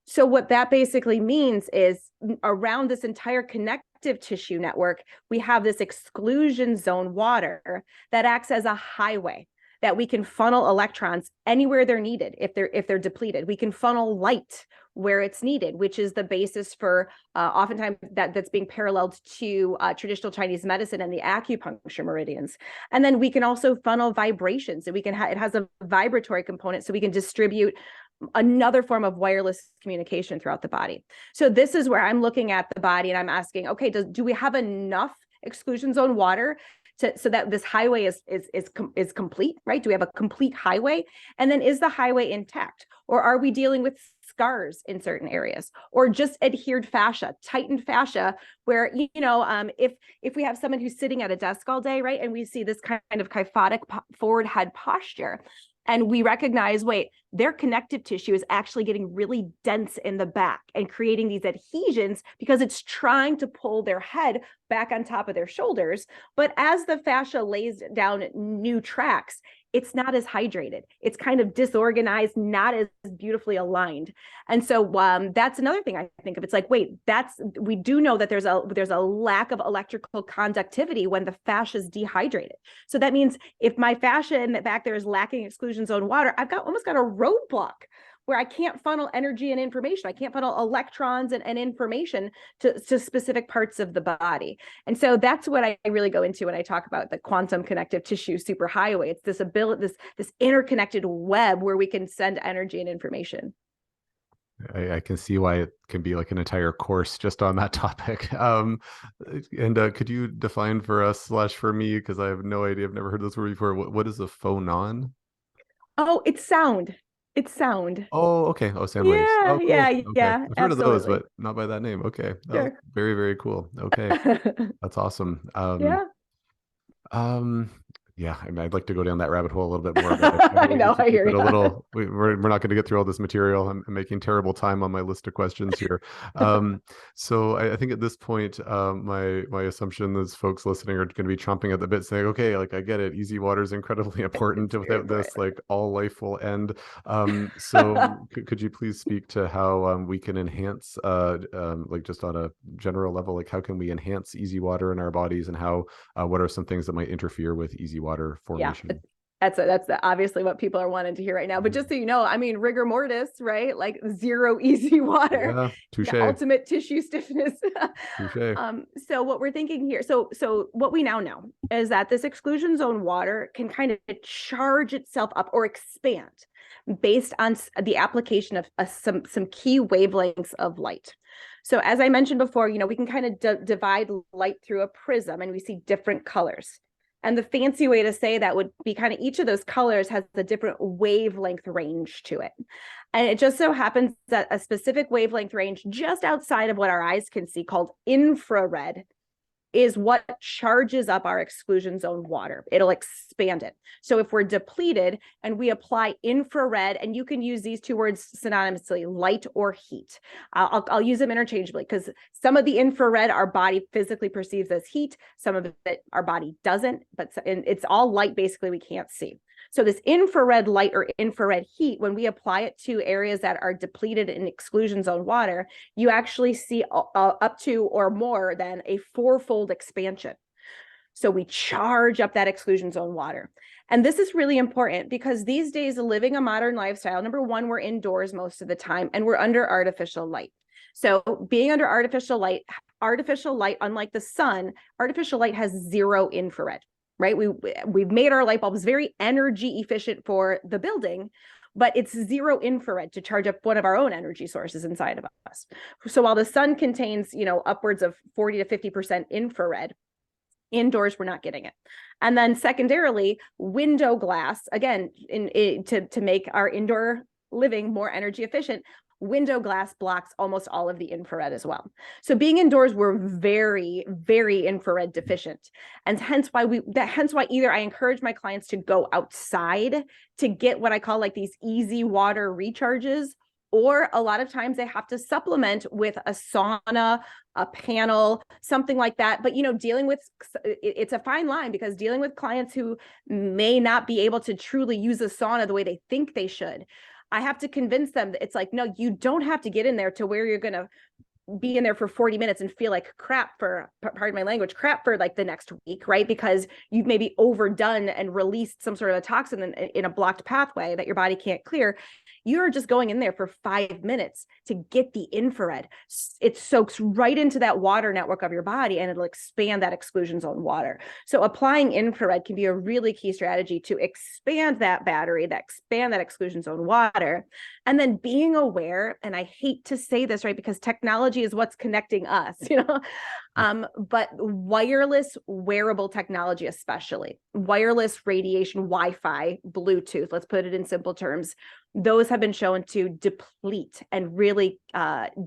So what that basically means is around this entire connective connective tissue network, we have this exclusion zone water that acts as a highway that we can funnel electrons anywhere they're needed if they're depleted. We can funnel light where it's needed, which is the basis for oftentimes that's being paralleled to traditional Chinese medicine and the acupuncture meridians. And then we can also funnel vibrations. So we can it has a vibratory component, so we can distribute another form of wireless communication throughout the body. So this is where I'm looking at the body and I'm asking, okay, do we have enough exclusion zone water so that this highway is complete, right? Do we have a complete highway? And then is the highway intact? Or are we dealing with scars in certain areas, or just adhered fascia, tightened fascia, where, if we have someone who's sitting at a desk all day, right, and we see this kind of kyphotic forward head posture, and we recognize, wait, their connective tissue is actually getting really dense in the back and creating these adhesions because it's trying to pull their head back on top of their shoulders. But as the fascia lays down new tracks, it's not as hydrated. It's kind of disorganized, not as beautifully aligned. And so that's another thing I think of. It's like, wait, we do know that there's a lack of electrical conductivity when the fascia is dehydrated. So that means if my fascia in the back there is lacking exclusion zone water, I've almost got a roadblock where I can't funnel energy and information. I can't funnel electrons and information to specific parts of the body. And so that's what I really go into when I talk about the quantum connective tissue superhighway. It's this ability, this interconnected web where we can send energy and information. I can see why it can be like an entire course just on that topic. Could you define for us / for me, because I have no idea, I've never heard this word before. What is a phonon? Oh, it's sound. It's sound. Oh, okay. Oh, sound waves. Yeah, Oh, cool. yeah, Okay. yeah, I've heard of those, absolutely. but not by that name. Okay. Oh, Sure. very, very cool. Okay. That's awesome. Yeah. Um, yeah, I mean, I'd like to go down that rabbit hole a little bit more, but I I really know, need to I keep hear it a you. little. We're not going to get through all this material. I'm making terrible time on my list of questions here. So I think at this point, my assumption is folks listening are going to be chomping at the bit, saying, "Okay, like I get it. Easy water is incredibly important. It's very Without important. this, like all life will end." So could you please speak to how we can enhance, like just on a general level, like how can we enhance easy water in our bodies, and how what are some things that might interfere with easy water Yeah, formation? that's obviously what people are wanting to hear right now. But just so you know, I mean, rigor mortis, right? Like zero easy water, Yeah, touche, ultimate tissue stiffness. touche. So what we're thinking here, so what we now know is that this exclusion zone water can kind of charge itself up or expand based on the application of some key wavelengths of light. So as I mentioned before, we can kind of divide light through a prism, and we see different colors. And the fancy way to say that would be kind of each of those colors has a different wavelength range to it. And it just so happens that a specific wavelength range just outside of what our eyes can see, called infrared, is what charges up our exclusion zone water. It'll expand it. So if we're depleted and we apply infrared, and you can use these two words synonymously, light or heat. I'll use them interchangeably, because some of the infrared our body physically perceives as heat, some of it our body doesn't, but it's all light basically we can't see. So this infrared light or infrared heat, when we apply it to areas that are depleted in exclusion zone water, you actually see up to or more than a fourfold expansion. So we charge up that exclusion zone water. And this is really important because these days, living a modern lifestyle, number one, we're indoors most of the time, and we're under artificial light. So being under artificial light, unlike the sun, artificial light has zero infrared, right? We've made our light bulbs very energy efficient for the building, but it's zero infrared to charge up one of our own energy sources inside of us. So while the sun contains, upwards of 40 to 50% infrared, indoors we're not getting it. And then secondarily, window glass, again, to make our indoor living more energy efficient, window glass blocks almost all of the infrared as well. So being indoors, we're very, very infrared deficient. And hence why either I encourage my clients to go outside to get what I call like these easy water recharges, or a lot of times they have to supplement with a sauna, a panel, something like that. But, dealing with, it's a fine line, because dealing with clients who may not be able to truly use a sauna the way they think they should, I have to convince them that it's like, no, you don't have to get in there to where you're going to be in there for 40 minutes and feel like crap for, pardon my language, crap for like the next week, right? Because you've maybe overdone and released some sort of a toxin in a blocked pathway that your body can't clear. You're just going in there for 5 minutes to get the infrared. It soaks right into that water network of your body, and it'll expand that exclusion zone water. So applying infrared can be a really key strategy to expand that battery, that expand that exclusion zone water. And then being aware, and I hate to say this, right, because technology is what's connecting us, but wireless wearable technology, especially wireless radiation, Wi-Fi, Bluetooth, let's put it in simple terms, those have been shown to deplete and really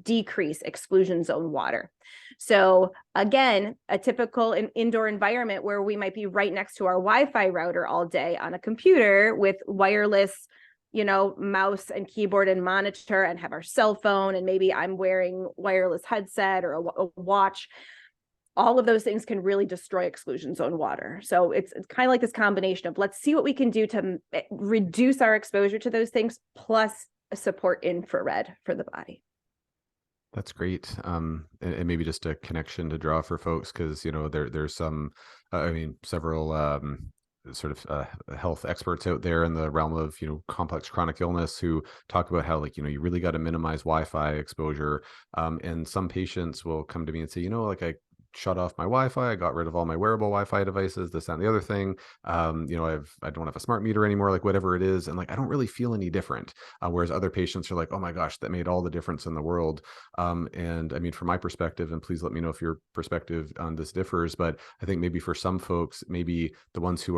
decrease exclusion zone water. So again, a typical indoor environment where we might be right next to our Wi-Fi router all day on a computer with wireless, mouse and keyboard and monitor, and have our cell phone, and maybe I'm wearing wireless headset or a watch. All of those things can really destroy exclusion zone water. So it's kind of like this combination of let's see what we can do to reduce our exposure to those things, plus support infrared for the body. That's great. And maybe just a connection to draw for folks, because, there's some, several sort of health experts out there in the realm of, complex chronic illness who talk about how, you really got to minimize Wi-Fi exposure. And some patients will come to me and say, I shut off my Wi-Fi. I got rid of all my wearable Wi-Fi devices, this, that, and the other thing. I don't have a smart meter anymore, like whatever it is. And I don't really feel any different. Whereas other patients are like, oh my gosh, that made all the difference in the world. And I mean, from my perspective, and please let me know if your perspective on this differs, but I think maybe for some folks, maybe the ones who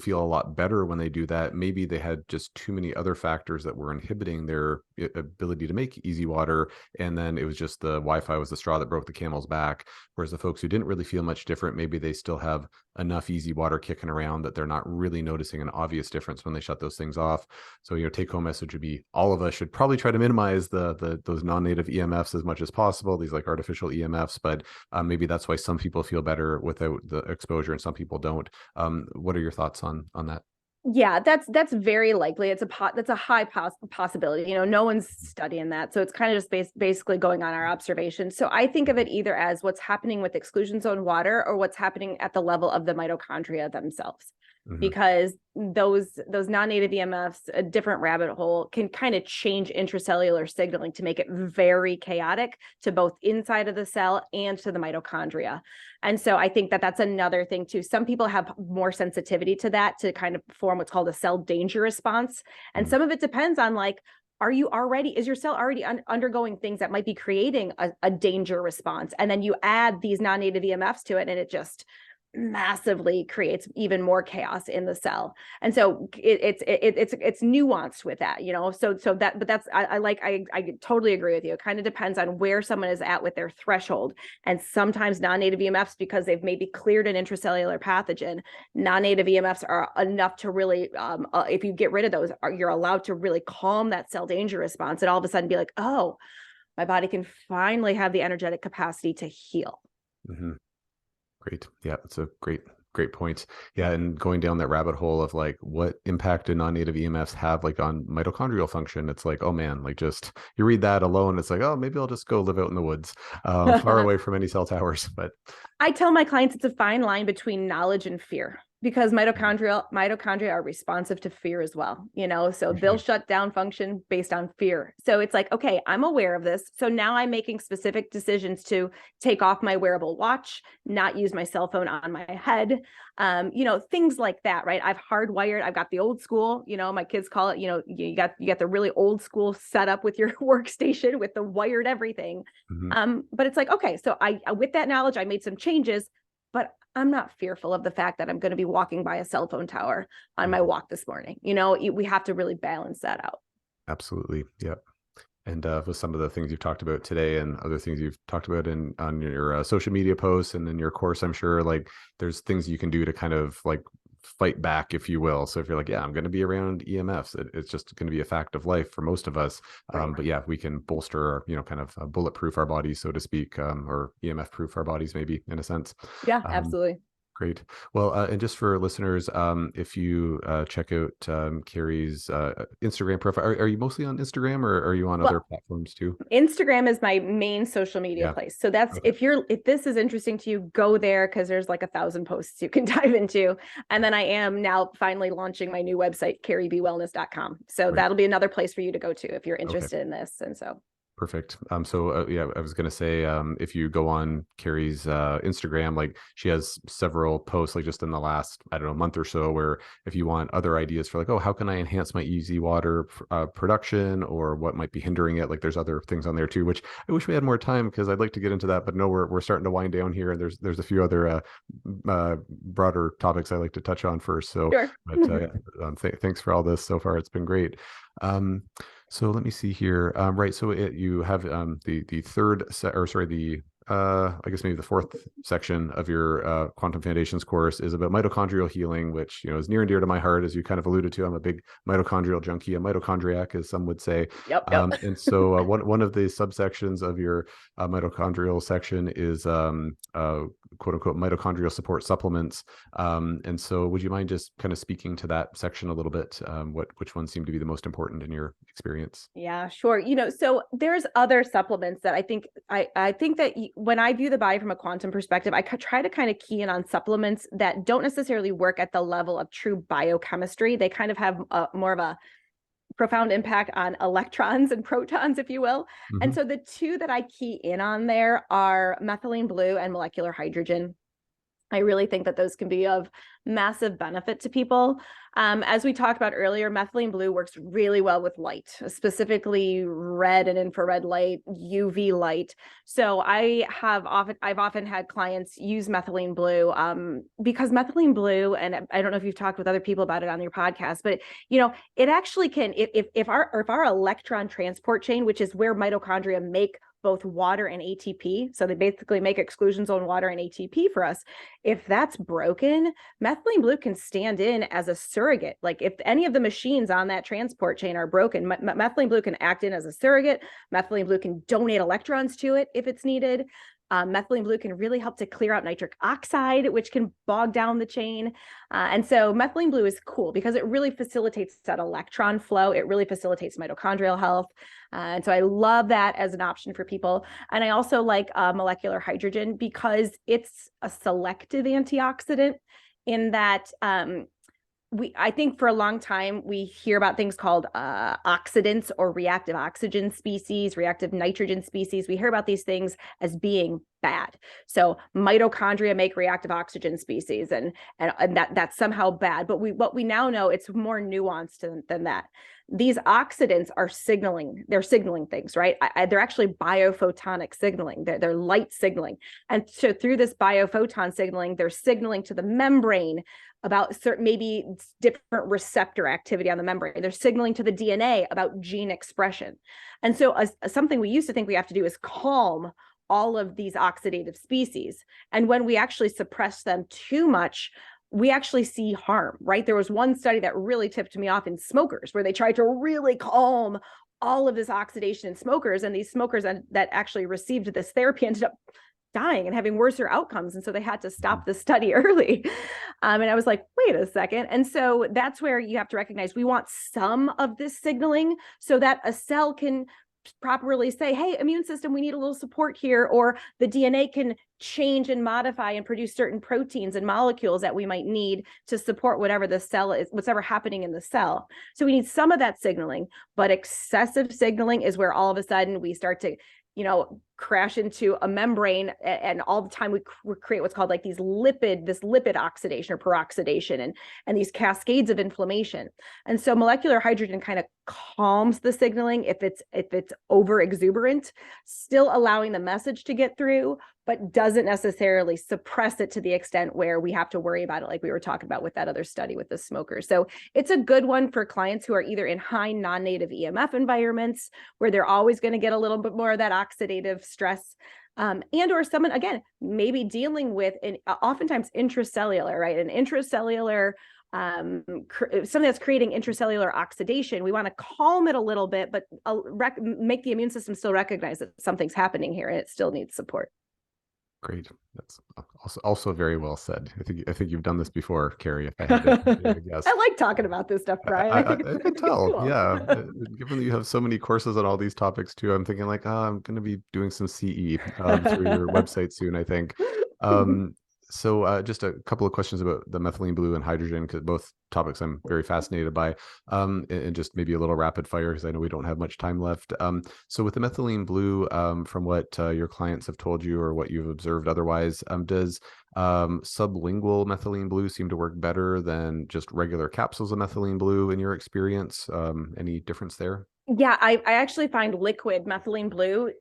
feel a lot better when they do that, maybe they had just too many other factors that were inhibiting their ability to make easy water. And then it was just the Wi-Fi was the straw that broke the camel's back. Whereas the folks who didn't really feel much different, maybe they still have enough easy water kicking around that they're not really noticing an obvious difference when they shut those things off. So, take home message would be all of us should probably try to minimize those non-native EMFs as much as possible, these like artificial EMFs, but maybe that's why some people feel better without the exposure and some people don't. What are your thoughts on that? Yeah, that's very likely. That's a high possibility. No one's studying that, so it's kind of just basically going on our observations. So I think of it either as what's happening with exclusion zone water or what's happening at the level of the mitochondria themselves. Mm-hmm. Because those non-native EMFs, a different rabbit hole, can kind of change intracellular signaling to make it very chaotic to both inside of the cell and to the mitochondria. And so I think that's another thing too. Some people have more sensitivity to that to kind of form what's called a cell danger response. And some of it depends on is your cell already undergoing things that might be creating a danger response? And then you add these non-native EMFs to it, and it just massively creates even more chaos in the cell. And so it's nuanced with that, I totally agree with you. It kind of depends on where someone is at with their threshold. And sometimes non-native EMFs, because they've maybe cleared an intracellular pathogen, non-native EMFs are enough to really, if you get rid of those, you're allowed to really calm that cell danger response and all of a sudden be like, oh, my body can finally have the energetic capacity to heal. Mm-hmm. Great. Yeah, that's a great point. Yeah, and going down that rabbit hole of what impact do non-native EMFs have on mitochondrial function? It's like, oh man, just you read that alone, it's like, oh, maybe I'll just go live out in the woods, far away from any cell towers. But I tell my clients it's a fine line between knowledge and fear, because mitochondria are responsive to fear as well, so they'll shut down function based on fear. So it's like, okay, I'm aware of this. So now I'm making specific decisions to take off my wearable watch, not use my cell phone on my head, things like that, right? I've got the old school, my kids call it, you got the really old school setup with your workstation with the wired everything. Mm-hmm. But it's like, okay, so with that knowledge, I made some changes, but I'm not fearful of the fact that I'm going to be walking by a cell phone tower on my walk this morning. We have to really balance that out. Absolutely. Yeah. And with some of the things you've talked about today and other things you've talked about on your social media posts and in your course, I'm sure there's things you can do to kind of fight back, if you will. So if you're like, yeah, I'm going to be around EMFs, it's just going to be a fact of life for most of us. Right. But yeah, we can bolster, kind of bulletproof our bodies, so to speak, or EMF proof our bodies, maybe in a sense. Yeah, absolutely. Great. Well, and just for listeners, if you check out Carrie's Instagram profile, are you mostly on Instagram or are you on other Well, platforms too? Instagram is my main social media Yeah. place. So that's Okay. if this is interesting to you, go there because there's like 1,000 posts you can dive into. And then I am now finally launching my new website, carriebwellness.com. So Great. that'll be another place for you to go to if you're Okay. interested in this. And so Perfect. So yeah, I was gonna say, if you go on Carrie's Instagram, like she has several posts, like just in the last, I don't know, month or so, where if you want other ideas for like, oh, how can I enhance my easy water production, or what might be hindering it? Like, there's other things on there too, which I wish we had more time because I'd like to get into that, but no, we're starting to wind down here, and there's a few other broader topics I like to touch on first. So, sure. but thanks for all this so far. It's been great. Um, so let me see here. Right. So you have the third or sorry, the I guess maybe the fourth section of your quantum foundations course is about mitochondrial healing, which is near and dear to my heart, as you kind of alluded to. I'm a big mitochondrial junkie, a mitochondriac, as some would say. Yep. And so one of the subsections of your mitochondrial section is quote unquote mitochondrial support supplements. And so would you mind just kind of speaking to that section a little bit? Which ones seem to be the most important in your experience? Yeah, sure. So there's other supplements that I think that when I view the body from a quantum perspective, I try to kind of key in on supplements that don't necessarily work at the level of true biochemistry. They kind of have more of a profound impact on electrons and protons, if you will. And Hmm. so the two that I key in on there are methylene blue and molecular hydrogen. I really think that those can be of massive benefit to people. As we talked about earlier, methylene blue works really well with light, specifically red and infrared light, UV light. So I've often had clients use methylene blue because methylene blue, and I don't know if you've talked with other people about it on your podcast, but it actually can, if our electron transport chain, which is where mitochondria make both water and ATP. So they basically make exclusion zone water and ATP for us. If that's broken, methylene blue can stand in as a surrogate. Like if any of the machines on that transport chain are broken, methylene blue can act in as a surrogate. Methylene blue can donate electrons to it if it's needed. Methylene blue can really help to clear out nitric oxide, which can bog down the chain. And so methylene blue is cool because it really facilitates that electron flow. It really facilitates mitochondrial health. And so I love that as an option for people. And I also like molecular hydrogen because it's a selective antioxidant in that I think for a long time we hear about things called oxidants or reactive oxygen species, reactive nitrogen species. We hear about these things as being bad. So mitochondria make reactive oxygen species, and that's somehow bad. But what we now know, it's more nuanced than that. These oxidants are signaling. They're signaling things, right? They're actually biophotonic signaling. They're light signaling, and so through this biophoton signaling, they're signaling to the membrane about certain, maybe different receptor activity on the membrane. They're signaling to the DNA about gene expression. And so something we used to think we have to do is calm all of these oxidative species. And when we actually suppress them too much, we actually see harm, right? There was one study that really tipped me off in smokers where they tried to really calm all of this oxidation in smokers, and these smokers that actually received this therapy ended up dying and having worse outcomes. And so they had to stop the study early. And I was like, wait a second. And so that's where you have to recognize we want some of this signaling so that a cell can properly say, hey, immune system, we need a little support here, or the DNA can change and modify and produce certain proteins and molecules that we might need to support whatever the cell is, whatever happening in the cell. So we need some of that signaling, but excessive signaling is where all of a sudden we start to crash into a membrane, and all the time we create what's called like this lipid oxidation or peroxidation, and these cascades of inflammation. And so molecular hydrogen kind of calms the signaling if it's over exuberant, still allowing the message to get through, but doesn't necessarily suppress it to the extent where we have to worry about it, like we were talking about with that other study with the smokers. So it's a good one for clients who are either in high non-native EMF environments where they're always going to get a little bit more of that oxidative stress, and or someone, again, maybe dealing with oftentimes intracellular, right? An intracellular something that's creating intracellular oxidation. We want to calm it a little bit, but make the immune system still recognize that something's happening here and it still needs support. Great. That's also very well said. I think you've done this before, Carrie, if I had to guess. I like talking about this stuff, Brian. I think I can it's tell. cool. Yeah. Given that you have so many courses on all these topics too, I'm thinking like, I'm going to be doing some CE through your website soon, I think. Um, so just a couple of questions about the methylene blue and hydrogen, because both topics I'm very fascinated by, and just maybe a little rapid fire because I know we don't have much time left. So with the methylene blue, from what your clients have told you or what you've observed otherwise, does sublingual methylene blue seem to work better than just regular capsules of methylene blue in your experience? Any difference there? Yeah, I actually find liquid methylene blue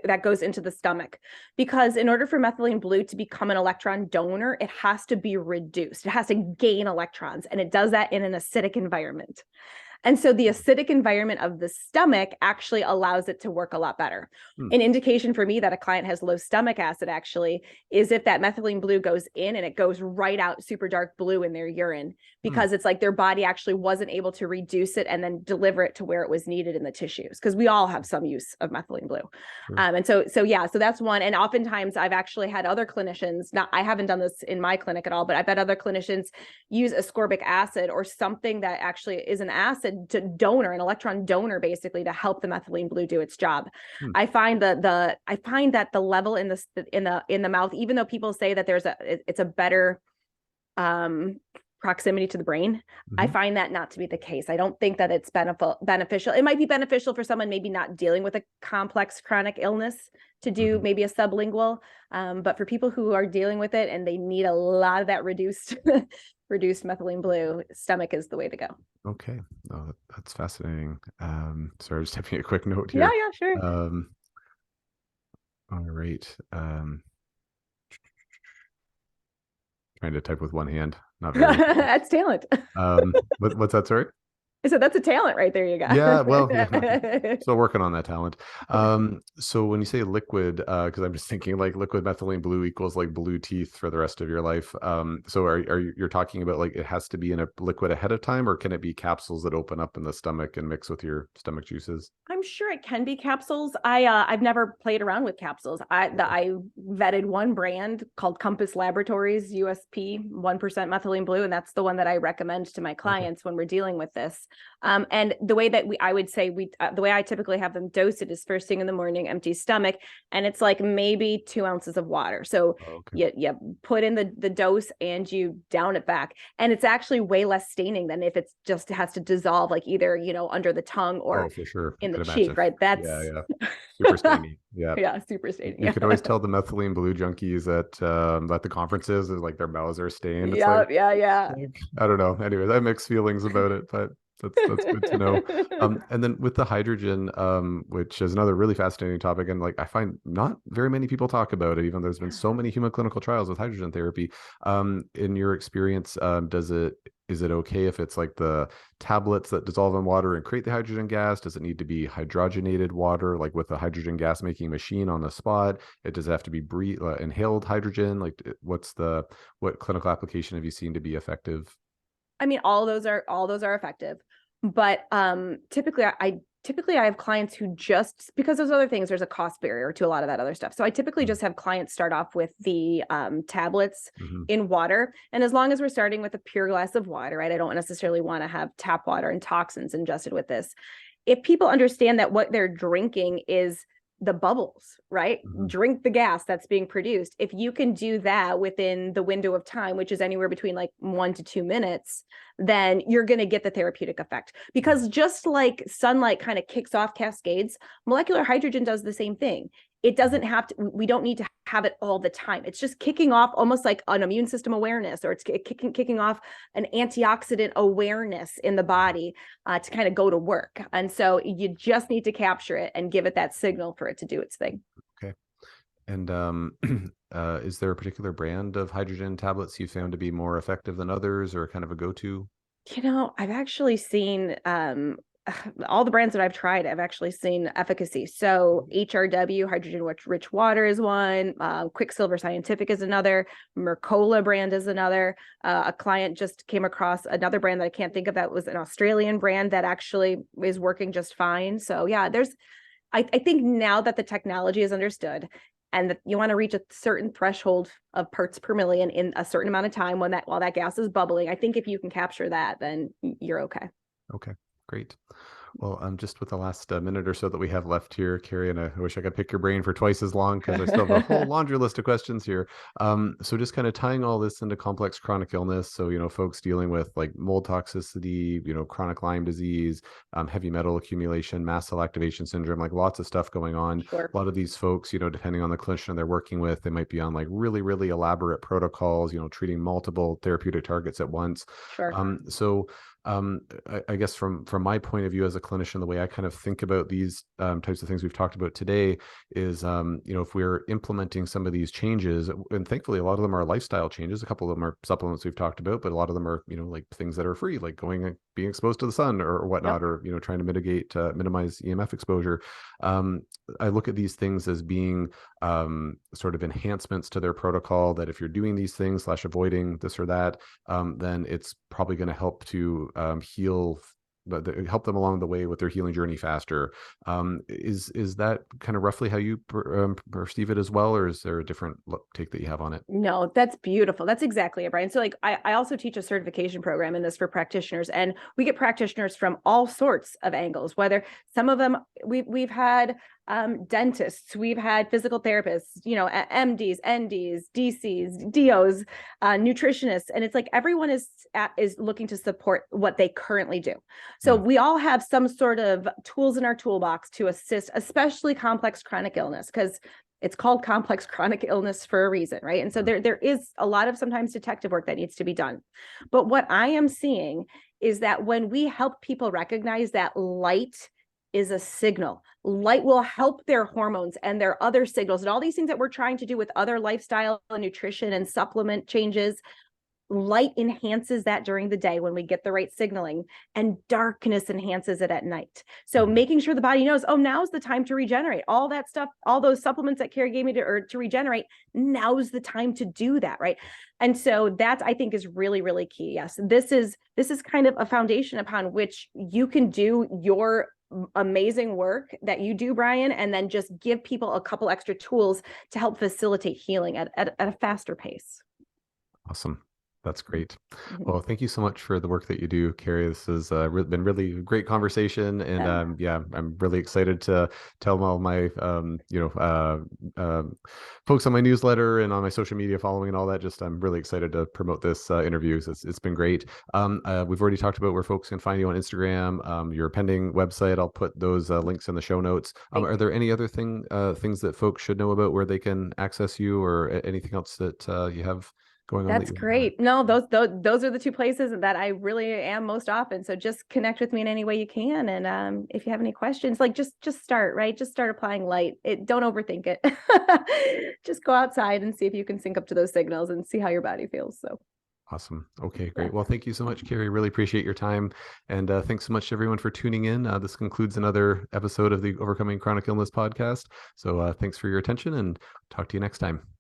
that goes into the stomach, because in order for methylene blue to become an electron donor, it has to be reduced. It has to gain electrons, and it does that in an acidic environment. And so the acidic environment of the stomach actually allows it to work a lot better. Hmm. An indication for me that a client has low stomach acid actually is if that methylene blue goes in and it goes right out super dark blue in their urine, Hmm. because it's like their body actually wasn't able to reduce it and then deliver it to where it was needed in the tissues, because we all have some use of methylene blue. Sure. And so that's one. And oftentimes I've actually had other clinicians, not, I haven't done this in my clinic at all, but I've had other clinicians use ascorbic acid or something that actually is an acid to donor, an electron donor, basically to help the methylene blue do its job. Hmm. I find that the level in the mouth, even though people say that it's a better proximity to the brain, I Mhm. find that not to be the case. I don't think that it's beneficial. It might be beneficial for someone maybe not dealing with a complex chronic illness to do Mhm. maybe a sublingual, but for people who are dealing with it and they need a lot of that reduced reduced methylene blue, stomach is the way to go. Okay. Oh, that's fascinating. Sorry, just taking a quick note Yeah, here. yeah, sure. Um, all right. Trying to type with one hand, not very good. That's talent. What's that, sorry? I said that's a talent right there you Yeah, well, yeah, got. still working on that talent. So when you say liquid, because I'm just thinking like liquid methylene blue equals like blue teeth for the rest of your life. So you're talking about like it has to be in a liquid ahead of time, or can it be capsules that open up in the stomach and mix with your stomach juices? I'm sure it can be capsules. I've never played around with capsules. Okay. I vetted one brand called Compass Laboratories USP 1% methylene blue, and that's the one that I recommend to my Okay. clients when we're dealing with this. And the way that I would say the way I typically have them dose it is first thing in the morning, empty stomach, and it's like maybe 2 ounces of water. So Oh, okay. you put in the dose and you down it back, and it's actually way less staining than if it's just has to dissolve, like either under the tongue Oh, or for sure. I in the could cheek, imagine. right? Yeah, That's yeah. Super stainy. Yeah. yeah, super staining. You Yeah. can always tell the methylene blue junkies at the conferences is like their mouths are stained. It's Yeah, yeah, yeah. like I don't know. Anyways, I have mixed feelings about it, but that's good to know. And then with the hydrogen, which is another really fascinating topic, and like I find not very many people talk about it, even though there's been so many human clinical trials with hydrogen therapy. In your experience, is it okay if it's like the tablets that dissolve in water and create the hydrogen gas? Does it need to be hydrogenated water, like with a hydrogen gas making machine on the spot? It does have to be inhaled hydrogen. Like, what clinical application have you seen to be effective? I mean, all those are effective, but typically I have clients who just, because there's other things, there's a cost barrier to a lot of that other stuff. So I typically Mm. just have clients start off with the tablets Mhm. in water, and as long as we're starting with a pure glass of water, right? I don't necessarily want to have tap water and toxins ingested with this. If people understand that what they're drinking is the bubbles, right? Mhm. Drink the gas that's being produced. If you can do that within the window of time, which is anywhere between like 1 to 2 minutes, then you're going to get the therapeutic effect. Because just like sunlight kind of kicks off cascades, molecular hydrogen does the same thing. It doesn't have to, we don't need to have it all the time. It's just kicking off almost like an immune system awareness, or it's kicking off an antioxidant awareness in the body to kind of go to work. And so you just need to capture it and give it that signal for it to do its thing. Okay. And is there a particular brand of hydrogen tablets you found to be more effective than others, or kind of a go-to? I've actually seen all the brands that I've tried, I've actually seen efficacy. So HRW, hydrogen rich water, is one. Quicksilver Scientific is another. Mercola brand is another. A client just came across another brand that I can't think of that was an Australian brand that actually is working just fine. So yeah, I think now that the technology is understood, and you want to reach a certain threshold of parts per million in a certain amount of time while that gas is bubbling. I think if you can capture that, then you're okay. Okay, great. Well, just with the last minute or so that we have left here, Carrie, and I wish I could pick your brain for twice as long because I still have a whole laundry list of questions here. So just kind of tying all this into complex chronic illness. So, folks dealing with like mold toxicity, chronic Lyme disease, heavy metal accumulation, mast cell activation syndrome, like lots of stuff going on. Sure. A lot of these folks, depending on the clinician they're working with, they might be on like really, really elaborate protocols, treating multiple therapeutic targets at once. Sure. I guess from my point of view as a clinician, the way I kind of think about these types of things we've talked about today is, if we're implementing some of these changes, and thankfully a lot of them are lifestyle changes, a couple of them are supplements we've talked about, but a lot of them are, like things that are free, like going and being exposed to the sun or whatnot, or, trying to minimize EMF exposure. I look at these things as being sort of enhancements to their protocol, that if you're doing these things / avoiding this or that, then it's probably going to help to heal, but help them along the way with their healing journey faster. Is that kind of roughly how you perceive it as well, or is there a different take that you have on it? No, that's beautiful. That's exactly it, Brian. So like I also teach a certification program in this for practitioners, and we get practitioners from all sorts of angles, whether some of them we've had dentists, we've had physical therapists, MDs, NDs, DCs, DOs, nutritionists, and it's like everyone is looking to support what they currently do. So we all have some sort of tools in our toolbox to assist, especially complex chronic illness, because it's called complex chronic illness for a reason, right? And so there is a lot of sometimes detective work that needs to be done. But what I am seeing is that when we help people recognize that light is a signal, light will help their hormones and their other signals and all these things that we're trying to do with other lifestyle and nutrition and supplement changes. Light enhances that during the day when we get the right signaling, and darkness enhances it at night. So making sure the body knows, oh, now's the time to regenerate. All that stuff, all those supplements that Carrie gave me to regenerate, now's the time to do that, right? And so that, I think, is really, really key. Yes, this is kind of a foundation upon which you can do your amazing work that you do, Brian, and then just give people a couple extra tools to help facilitate healing at a faster pace. Awesome. That's great. Well, thank you so much for the work that you do, Carrie. This has been really a great conversation, and I'm really excited to tell all my folks on my newsletter and on my social media following and all that. Just I'm really excited to promote this interviews. It's been great. We've already talked about where folks can find you on Instagram, your pending website. I'll put those links in the show notes. Are there any other things that folks should know about where they can access you, or anything else that you have going on? That's great. No, those are the two places that I really am most often. So just connect with me in any way you can. And if you have any questions, like just start, right? Just start applying light. Don't overthink it. Just go outside and see if you can sync up to those signals and see how your body feels. So awesome. Okay, great. Well, thank you so much, Carrie. Really appreciate your time. And thanks so much to everyone for tuning in. This concludes another episode of the Overcoming Chronic Illness podcast. So thanks for your attention, and talk to you next time.